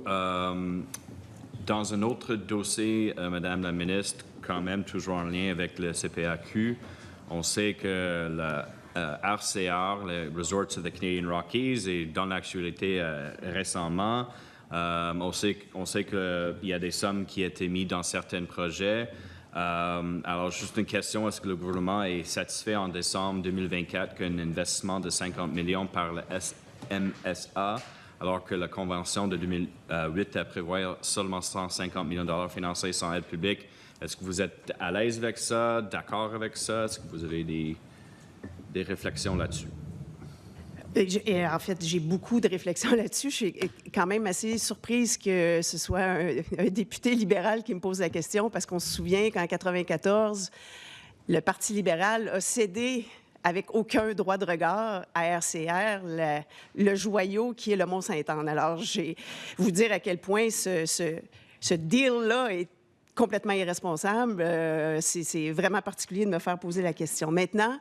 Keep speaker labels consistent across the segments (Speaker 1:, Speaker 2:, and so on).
Speaker 1: Dans un autre dossier, Madame la ministre, quand même toujours en lien avec le CPAQ, on sait que le RCR, le Resorts of the Canadian Rockies, est dans l'actualité récemment. On sait qu'il y a des sommes qui ont été mises dans certains projets. Alors, juste une question, est-ce que le gouvernement est satisfait en décembre 2024 qu'un investissement de 50 millions par le MSA, alors que la Convention de 2008 prévoit seulement 150 millions de dollars financés sans aide publique? Est-ce que vous êtes à l'aise avec ça, d'accord avec ça? Est-ce que vous avez des réflexions là-dessus?
Speaker 2: En fait, j'ai beaucoup de réflexions là-dessus. Je suis quand même assez surprise que ce soit un député libéral qui me pose la question, parce qu'on se souvient qu'en 1994, le Parti libéral a cédé avec aucun droit de regard à RCR, le joyau qui est le Mont-Sainte-Anne. Alors, je vais vous dire à quel point ce deal-là est complètement irresponsable. C'est vraiment particulier de me faire poser la question. Maintenant,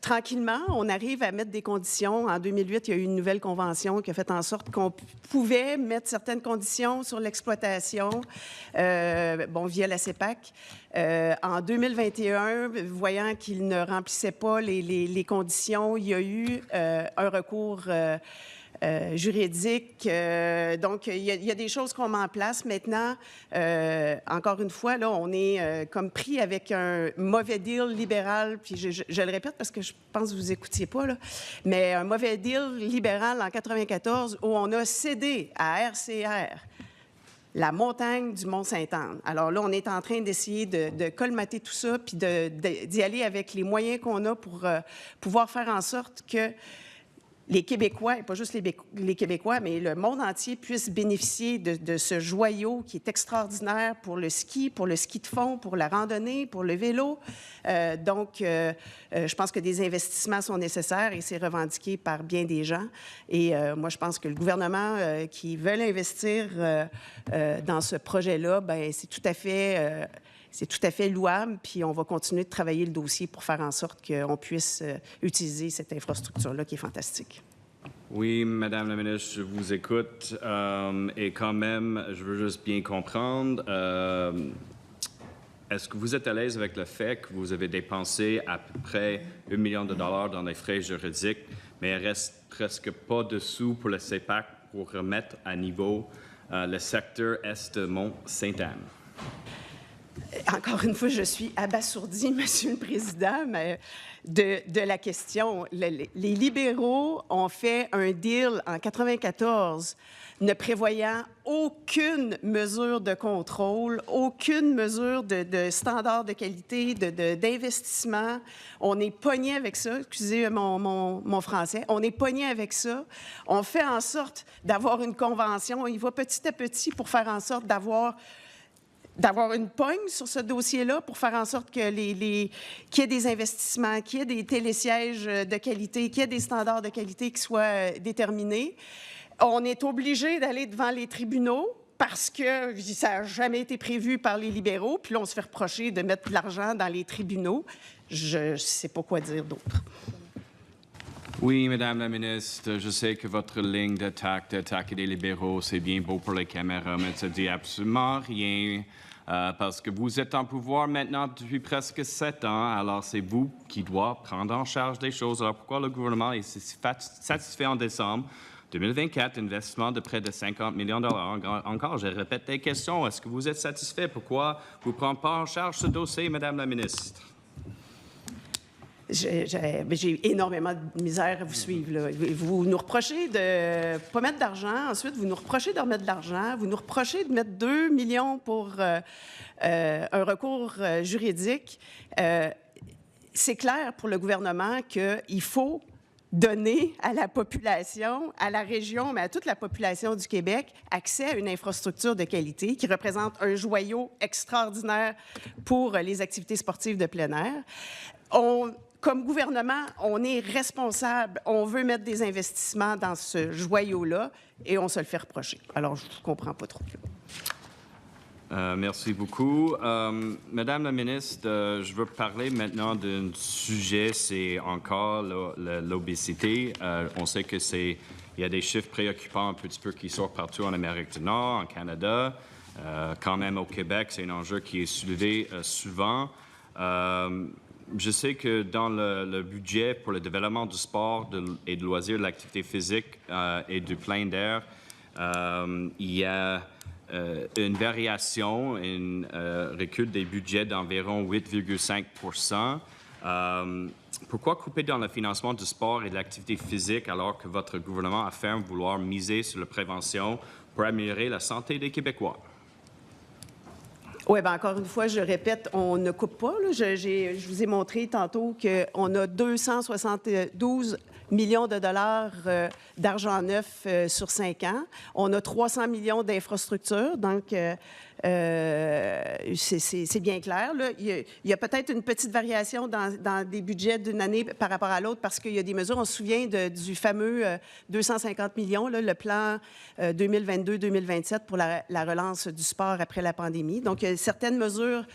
Speaker 2: tranquillement, on arrive à mettre des conditions. En 2008, il y a eu une nouvelle convention qui a fait en sorte qu'on pouvait mettre certaines conditions sur l'exploitation, via la CEPAC. En 2021, voyant qu'il ne remplissait pas les conditions, il y a eu un recours juridique. Donc, il y a des choses qu'on met en place. Maintenant, encore une fois, là, on est comme pris avec un mauvais deal libéral, puis je le répète parce que je pense que vous n'écoutiez pas, là, mais un mauvais deal libéral en 1994 où on a cédé à RCR la montagne du Mont-Sainte-Anne. Alors là, on est en train d'essayer de colmater tout ça, puis d'y aller avec les moyens qu'on a pour pouvoir faire en sorte que les Québécois, et pas juste les Québécois, mais le monde entier puisse bénéficier de ce joyau qui est extraordinaire pour le ski de fond, pour la randonnée, pour le vélo. Je pense que des investissements sont nécessaires et c'est revendiqué par bien des gens. Et moi, je pense que le gouvernement qui veut investir dans ce projet-là, bien, c'est tout à fait louable, puis on va continuer de travailler le dossier pour faire en sorte qu'on puisse utiliser cette infrastructure-là qui est fantastique.
Speaker 1: Oui, Madame la ministre, je vous écoute. Et quand même, je veux juste bien comprendre, est-ce que vous êtes à l'aise avec le fait que vous avez dépensé à peu près 1 million de dollars dans les frais juridiques, mais il reste presque pas de sous pour le CEPAC pour remettre à niveau le secteur est de Mont-Sainte-Anne?
Speaker 2: Encore une fois, je suis abasourdie, Monsieur le Président, mais de la question. Les libéraux ont fait un deal en 1994 ne prévoyant aucune mesure de contrôle, aucune mesure de standard de qualité, d'investissement. On est pogné avec ça, excusez mon français, on est pogné avec ça. On fait en sorte d'avoir une convention, on y va petit à petit pour faire en sorte d'avoir une pogne sur ce dossier-là pour faire en sorte que qu'il y ait des investissements, qu'il y ait des télésièges de qualité, qu'il y ait des standards de qualité qui soient déterminés. On est obligé d'aller devant les tribunaux parce que ça n'a jamais été prévu par les libéraux. Puis là, on se fait reprocher de mettre de l'argent dans les tribunaux. Je ne sais pas quoi dire d'autre.
Speaker 1: Oui, Madame la ministre, je sais que votre ligne d'attaquer les libéraux, c'est bien beau pour les caméras, mais ça ne dit absolument rien. Parce que vous êtes en pouvoir maintenant depuis presque 7 ans, alors c'est vous qui doivez prendre en charge des choses. Alors pourquoi le gouvernement est satisfait en décembre 2024, investissement de près de 50 millions de dollars? Encore, je répète les questions. Est-ce que vous êtes satisfait? Pourquoi vous ne prenez pas en charge ce dossier, Madame la ministre?
Speaker 2: J'ai énormément de misère à vous suivre, là. Vous nous reprochez de ne pas mettre d'argent. Ensuite, vous nous reprochez de remettre de l'argent. Vous nous reprochez de mettre 2 millions pour un recours juridique. C'est clair pour le gouvernement qu'il faut donner à la population, à la région, mais à toute la population du Québec, accès à une infrastructure de qualité qui représente un joyau extraordinaire pour les activités sportives de plein air. Comme gouvernement, on est responsable, on veut mettre des investissements dans ce joyau-là et on se le fait reprocher. Alors, je ne comprends pas trop.
Speaker 1: Merci beaucoup. Madame la ministre, je veux parler maintenant d'un sujet, c'est encore l'obésité. On sait que il Il y a des chiffres préoccupants un petit peu qui sortent partout en Amérique du Nord, en Canada. Quand même au Québec, c'est un enjeu qui est soulevé souvent. Je sais que dans le budget pour le développement du sport et de loisirs, de l'activité physique et du plein d'air, il y a une variation, un recul des budgets d'environ 8,5 Pourquoi couper dans le financement du sport et de l'activité physique alors que votre gouvernement affirme vouloir miser sur la prévention pour améliorer la santé des Québécois?
Speaker 2: Oui, bien encore une fois, je répète, on ne coupe pas. Là. Je vous ai montré tantôt qu'on a 272 millions de dollars d'argent neuf sur 5 ans. On a 300 millions d'infrastructures, donc c'est bien clair. Là. Il y a peut-être une petite variation dans des budgets d'une année par rapport à l'autre parce qu'il y a des mesures. On se souvient du fameux 250 millions, là, le plan 2022-2027 pour la relance du sport après la pandémie. Donc, il y a certaines mesures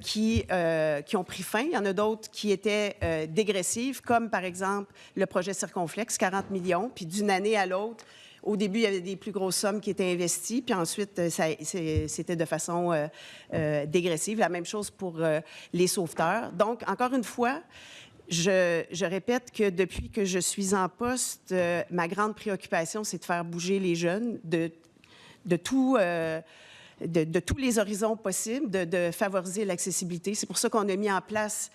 Speaker 2: qui ont pris fin. Il y en a d'autres qui étaient dégressives, comme par exemple le projet Circonflexe, 40 millions, puis d'une année à l'autre, au début, il y avait des plus grosses sommes qui étaient investies, puis ensuite, c'était de façon dégressive. La même chose pour les sauveteurs. Donc, encore une fois, je répète que depuis que je suis en poste, ma grande préoccupation, c'est de faire bouger les jeunes de tous les horizons possibles, de favoriser l'accessibilité. C'est pour ça qu'on a mis en place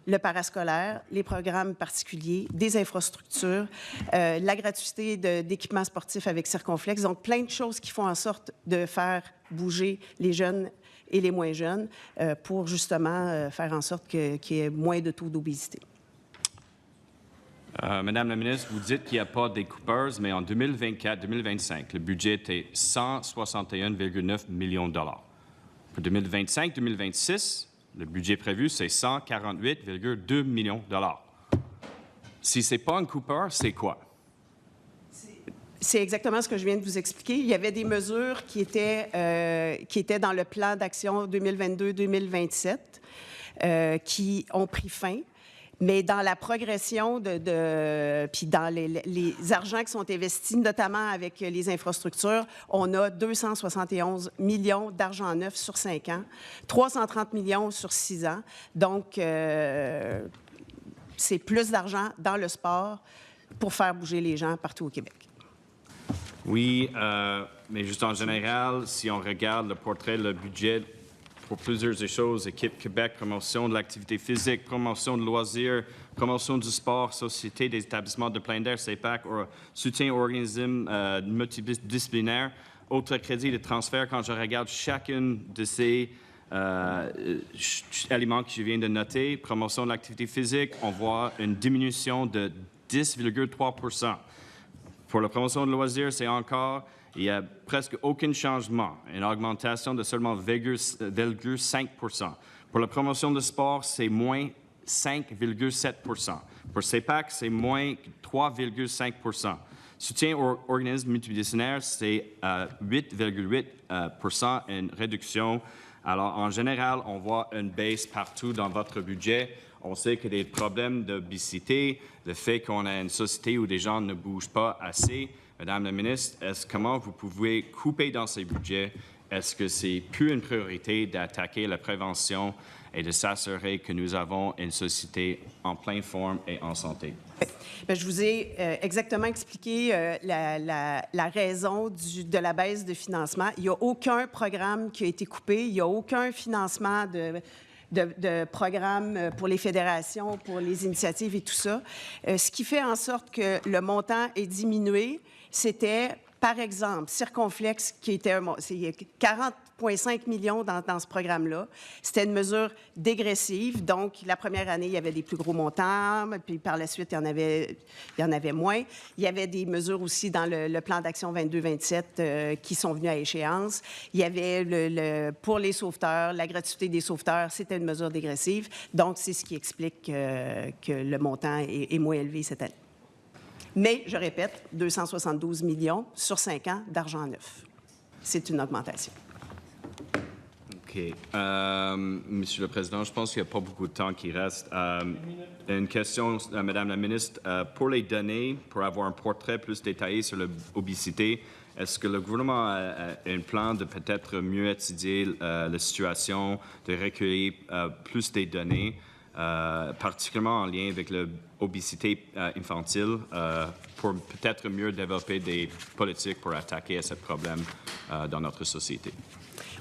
Speaker 2: le parascolaire, les programmes particuliers, des infrastructures, la gratuité d'équipements sportifs avec Circonflexe. Donc, plein de choses qui font en sorte de faire bouger les jeunes et les moins jeunes pour justement faire en sorte qu'il y ait moins de taux d'obésité.
Speaker 1: Madame la ministre, vous dites qu'il n'y a pas des coupeurs, mais en 2024-2025, le budget était 161,9 millions de dollars. Pour 2025-2026, le budget prévu, c'est 148,2 millions de dollars. Si ce n'est pas un coupeur, c'est quoi?
Speaker 2: C'est exactement ce que je viens de vous expliquer. Il y avait des mesures qui étaient dans le plan d'action 2022-2027 qui ont pris fin. Mais dans la progression puis dans les argents qui sont investis, notamment avec les infrastructures, on a 271 millions d'argent neuf sur 5 ans, 330 millions sur 6 ans. Donc, c'est plus d'argent dans le sport pour faire bouger les gens partout au Québec.
Speaker 1: Oui, mais juste en général, si on regarde le portrait, le budget pour plusieurs des choses, Équipe Québec, promotion de l'activité physique, promotion de loisirs, promotion du sport, société des établissements de plein d'air, CEPAC, soutien aux organismes multidisciplinaires, autres crédits de transfert. Quand je regarde chacune de ces éléments que je viens de noter, promotion de l'activité physique, on voit une diminution de 10,3 Pour la promotion de loisirs, c'est encore... Il n'y a presque aucun changement, une augmentation de seulement 0,5 Pour la promotion de sport, c'est moins 5,7 Pour CEPAC, c'est moins 3,5 Soutien aux organismes multidisciplinaires, c'est 8,8 une réduction. Alors, en général, on voit une baisse partout dans votre budget. On sait qu'il y a des problèmes d'obésité, le fait qu'on a une société où des gens ne bougent pas assez. Madame la ministre, comment vous pouvez couper dans ces budgets? Est-ce que c'est plus une priorité d'attaquer la prévention et de s'assurer que nous avons une société en pleine forme et en santé?
Speaker 2: Bien, je vous ai exactement expliqué la raison de la baisse de financement. Il n'y a aucun programme qui a été coupé. Il n'y a aucun financement de programmes pour les fédérations, pour les initiatives et tout ça. Ce qui fait en sorte que le montant est diminué, c'était, par exemple, Circonflexe, qui était 40,5 millions dans ce programme-là. C'était une mesure dégressive. Donc, la première année, il y avait des plus gros montants, puis par la suite, il y en avait moins. Il y avait des mesures aussi dans le plan d'action 22-27 qui sont venues à échéance. Il y avait pour les sauveteurs, la gratuité des sauveteurs, c'était une mesure dégressive. Donc, c'est ce qui explique que le montant est moins élevé cette année. Mais, je répète, 272 millions sur 5 ans d'argent neuf. C'est une augmentation.
Speaker 1: OK. Monsieur le Président, je pense qu'il n'y a pas beaucoup de temps qui reste. Une question à Madame la ministre. Pour les données, pour avoir un portrait plus détaillé sur l'obésité, est-ce que le gouvernement a un plan de peut-être mieux étudier la situation, de recueillir plus des données, particulièrement en lien avec l'obésité infantile, pour peut-être mieux développer des politiques pour attaquer à ce problème dans notre société?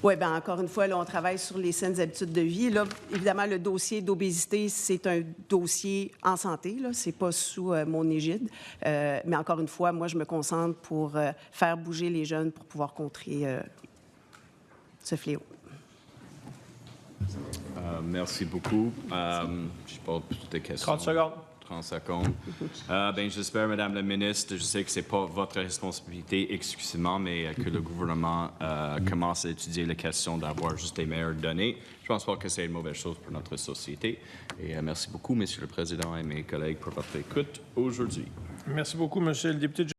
Speaker 2: Oui, bien, encore une fois, là, on travaille sur les saines habitudes de vie. Là, évidemment, le dossier d'obésité, c'est un dossier en santé. Ce n'est pas sous mon égide. Mais encore une fois, moi, je me concentre pour faire bouger les jeunes pour pouvoir contrer ce fléau.
Speaker 1: Merci beaucoup. Je n'ai pas plus de questions.
Speaker 3: 30 secondes.
Speaker 1: 30 secondes. Ben, j'espère, Madame la ministre, je sais que ce n'est pas votre responsabilité exclusivement, mais que le gouvernement commence à étudier la question d'avoir juste les meilleures données. Je ne pense pas que c'est une mauvaise chose pour notre société. Et merci beaucoup, Monsieur le Président et mes collègues, pour votre écoute aujourd'hui.
Speaker 3: Merci beaucoup, Monsieur le député.